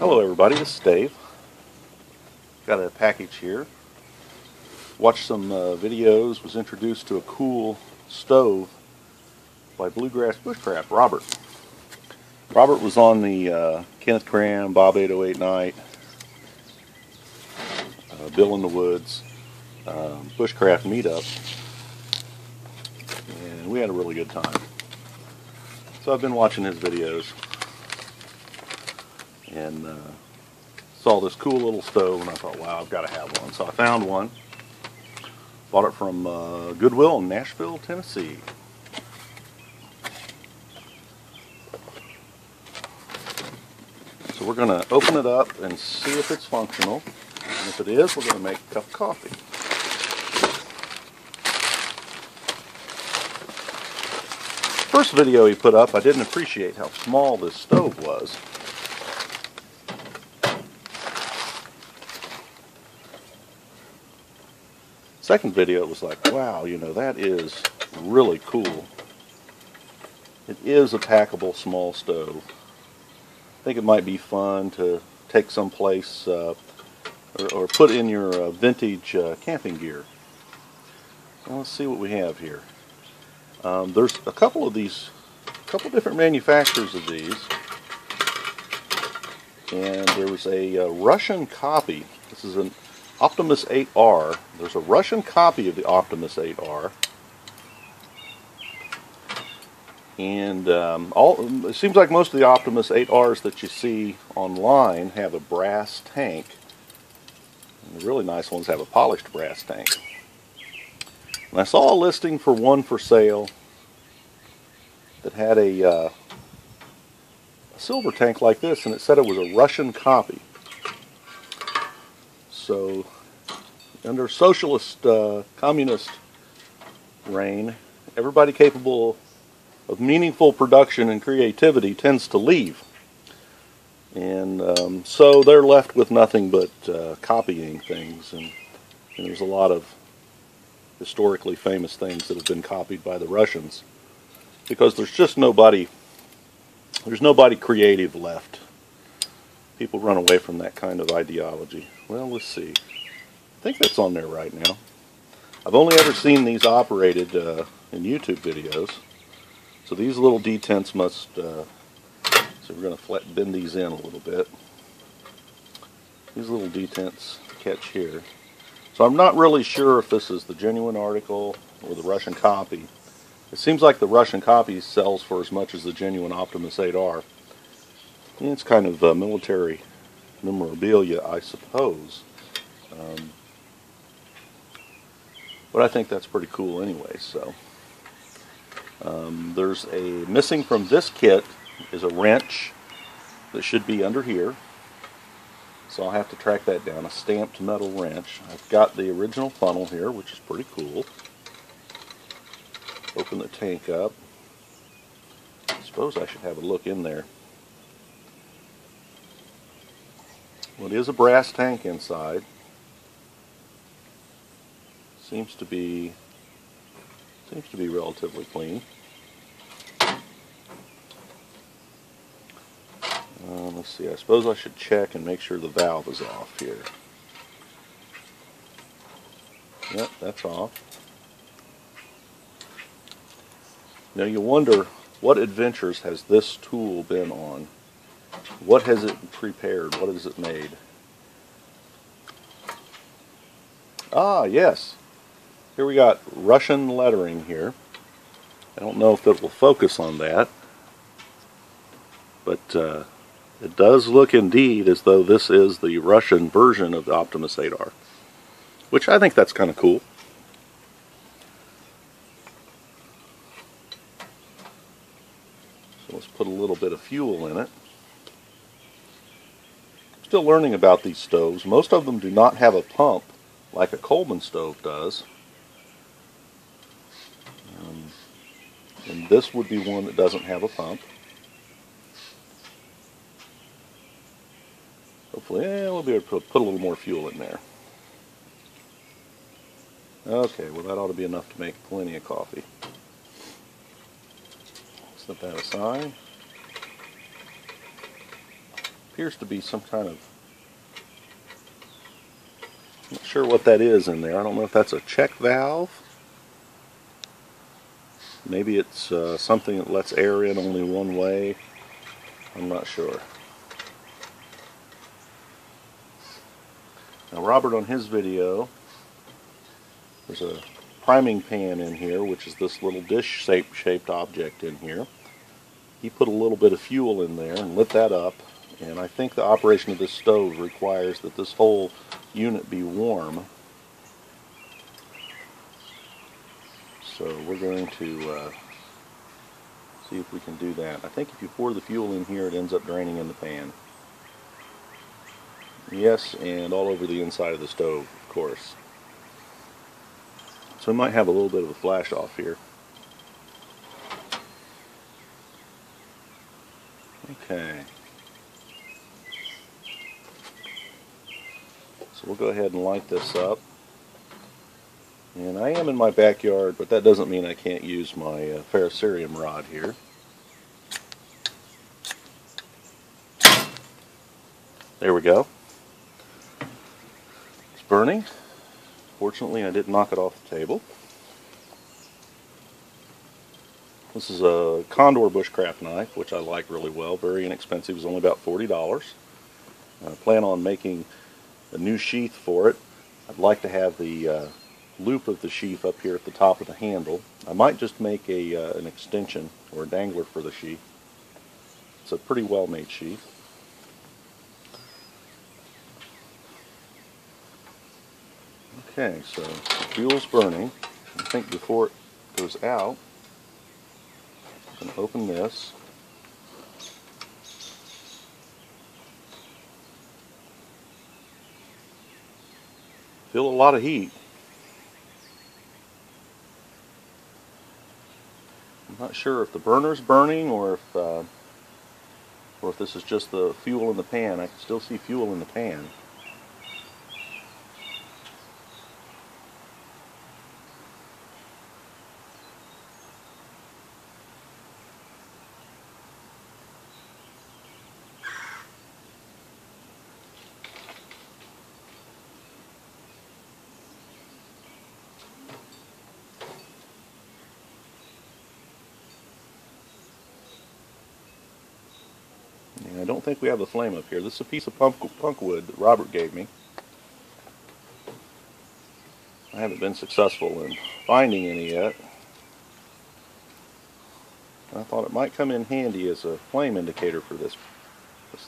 Hello everybody, this is Dave. Got a package here. Watched some videos, was introduced to a cool stove by Bluegrass Bushcraft, Robert. Robert was on the Kenneth Cram, Bob 808 Night, Bill in the Woods, Bushcraft meetup, and we had a really good time. So I've been watching his videos and saw this cool little stove, and I thought, wow, I've got to have one. So I found one. Bought it from Goodwill in Nashville, Tennessee. So we're going to open it up and see if it's functional. And if it is, we're going to make a cup of coffee. First video he put up, I didn't appreciate how small this stove was. Second video, it was like, wow, you know, that is really cool. It is a packable small stove. I think it might be fun to take someplace or put in your vintage camping gear. Well, let's see what we have here. There's a couple of different manufacturers of these, and there's a Russian copy. This is an Optimus 8R. There's a Russian copy of the Optimus 8R, and it seems like most of the Optimus 8Rs that you see online have a brass tank, and the really nice ones have a polished brass tank. And I saw a listing for one for sale that had a silver tank like this, and it said it was a Russian copy. So, under socialist, communist reign, everybody capable of meaningful production and creativity tends to leave. And so they're left with nothing but copying things. And there's a lot of historically famous things that have been copied by the Russians, because there's just nobody creative left. People run away from that kind of ideology. Well, let's see. I think that's on there right now. I've only ever seen these operated in YouTube videos. So these little detents must, so we're going to bend these in a little bit. These little detents catch here. So I'm not really sure if this is the genuine article or the Russian copy. It seems like the Russian copy sells for as much as the genuine Optimus 8R. And it's kind of military memorabilia, I suppose. But I think that's pretty cool anyway. So there's missing from this kit is a wrench that should be under here. So I'll have to track that down, a stamped metal wrench. I've got the original funnel here, which is pretty cool. Open the tank up. I suppose I should have a look in there. Well, it is a brass tank inside. Seems to be relatively clean. Let's see, I suppose I should check and make sure the valve is off here. Yep, that's off. Now you wonder, what adventures has this tool been on? What has it prepared? What has it made? Ah, yes. Here we got Russian lettering here. I don't know if it will focus on that, but it does look indeed as though this is the Russian version of the Optimus 8R, which I think that's kind of cool. So let's put a little bit of fuel in it. Still learning about these stoves. Most of them do not have a pump like a Coleman stove does. And this would be one that doesn't have a pump. Hopefully, we'll be able to put a little more fuel in there. Okay, well that ought to be enough to make plenty of coffee. Set that aside. appears to be some kind of, I'm not sure what that is in there. I don't know if that's a check valve. Maybe it's something that lets air in only one way. I'm not sure. Now Robert, on his video, there's a priming pan in here, which is this little dish-shaped object in here. He put a little bit of fuel in there and lit that up, and I think the operation of this stove requires that this whole unit be warm. So we're going to see if we can do that. I think if you pour the fuel in here, it ends up draining in the pan. Yes, and all over the inside of the stove, of course. So we might have a little bit of a flash off here. Okay. So we'll go ahead and light this up. And I am in my backyard, but that doesn't mean I can't use my ferrocerium rod here. There we go. It's burning. Fortunately, I didn't knock it off the table. This is a Condor bushcraft knife, which I like really well. Very inexpensive. It was only about $40. I plan on making a new sheath for it. I'd like to have the loop of the sheath up here at the top of the handle. I might just make an extension or a dangler for the sheath. It's a pretty well made sheath. Okay, so the fuel's burning. I think before it goes out, I'm going to open this. Feel a lot of heat. I'm not sure if the burner's burning or if this is just the fuel in the pan. I can still see fuel in the pan. I don't think we have the flame up here. This is a piece of punk wood that Robert gave me. I haven't been successful in finding any yet. I thought it might come in handy as a flame indicator for this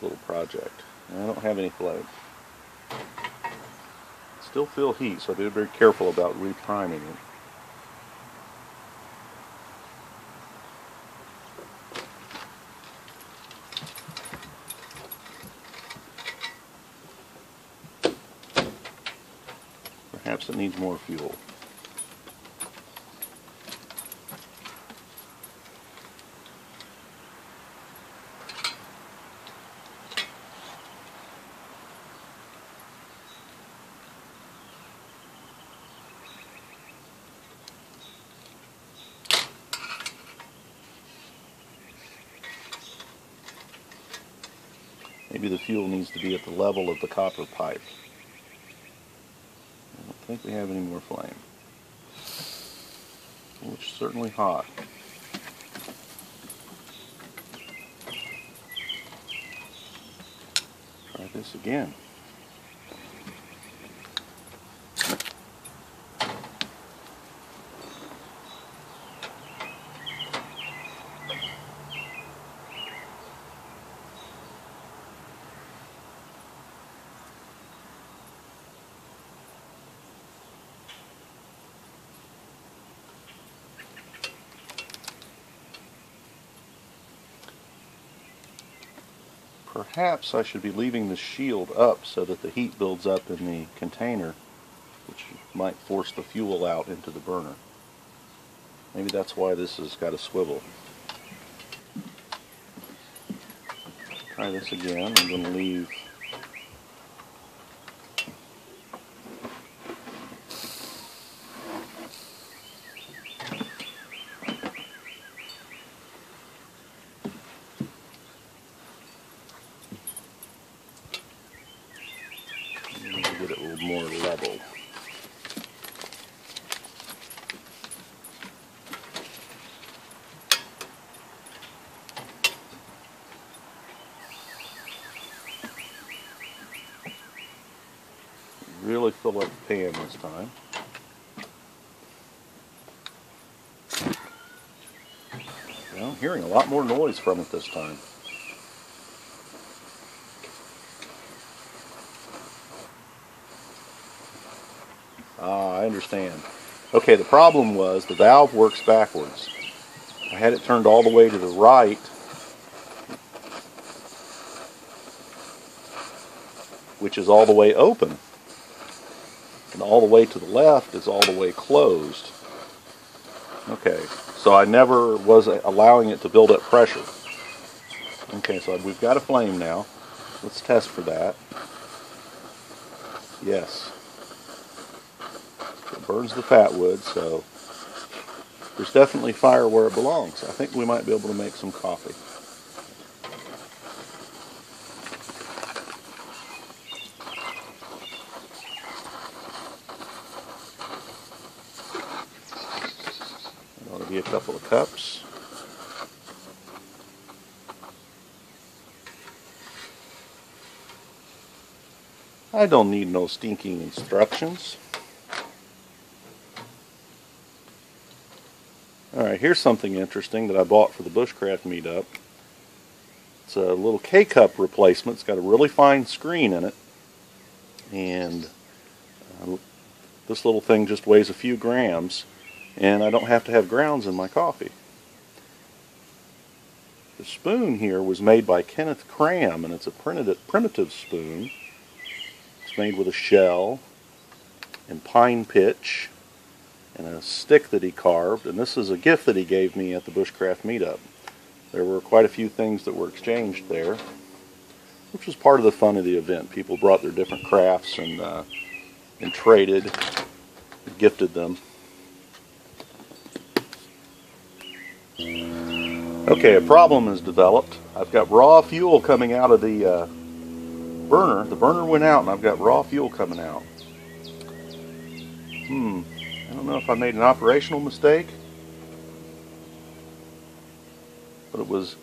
little project. And I don't have any flame. Still feel heat, so I'll be very careful about repriming it. Perhaps it needs more fuel. Maybe the fuel needs to be at the level of the copper pipe. I don't think we have any more flame. Which is certainly hot. Try this again. Perhaps I should be leaving the shield up so that the heat builds up in the container, which might force the fuel out into the burner. Maybe that's why this has got a swivel. Try this again. I'm going to leave more level. Really fill up the pan this time. Well, I'm hearing a lot more noise from it this time. Ah, I understand. Okay, the problem was the valve works backwards. I had it turned all the way to the right, which is all the way open. And all the way to the left is all the way closed. Okay, so I never was allowing it to build up pressure. Okay, so we've got a flame now. Let's test for that. Yes. It burns the fat wood, so there's definitely fire where it belongs. I think we might be able to make some coffee. That'll be a couple of cups. I don't need no stinking instructions. Alright, here's something interesting that I bought for the Bushcraft meetup. It's a little K-cup replacement. It's got a really fine screen in it. And this little thing just weighs a few grams. And I don't have to have grounds in my coffee. The spoon here was made by Kenneth Cram, and it's a primitive spoon. It's made with a shell and pine pitch and a stick that he carved, and this is a gift that he gave me at the Bushcraft meetup. There were quite a few things that were exchanged there, which was part of the fun of the event. People brought their different crafts and traded, and gifted them. Okay, a problem has developed. I've got raw fuel coming out of the burner. The burner went out and I've got raw fuel coming out. I don't know if I made an operational mistake, but it was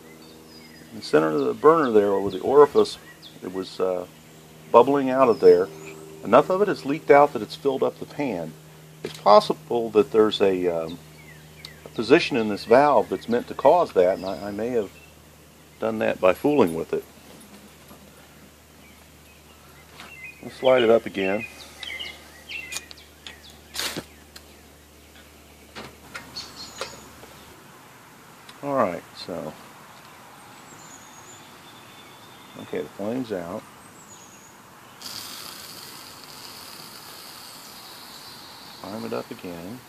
in the center of the burner there, over the orifice. It was bubbling out of there. Enough of it has leaked out that it's filled up the pan. It's possible that there's a position in this valve that's meant to cause that, and I may have done that by fooling with it. Let's slide it up again. Alright, so okay, the flame's out. Prime it up again.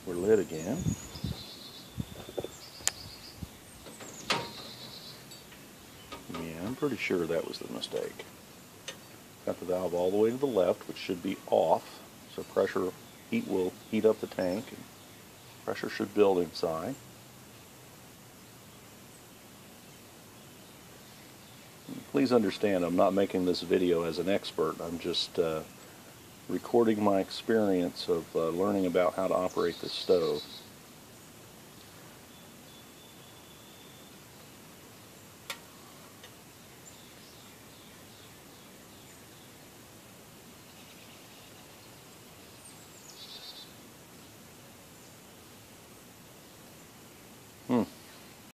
We're lit again. Yeah, I'm pretty sure that was the mistake. Got the valve all the way to the left, which should be off, so heat will heat up the tank, and pressure should build inside. Please understand, I'm not making this video as an expert. I'm just recording my experience of learning about how to operate this stove.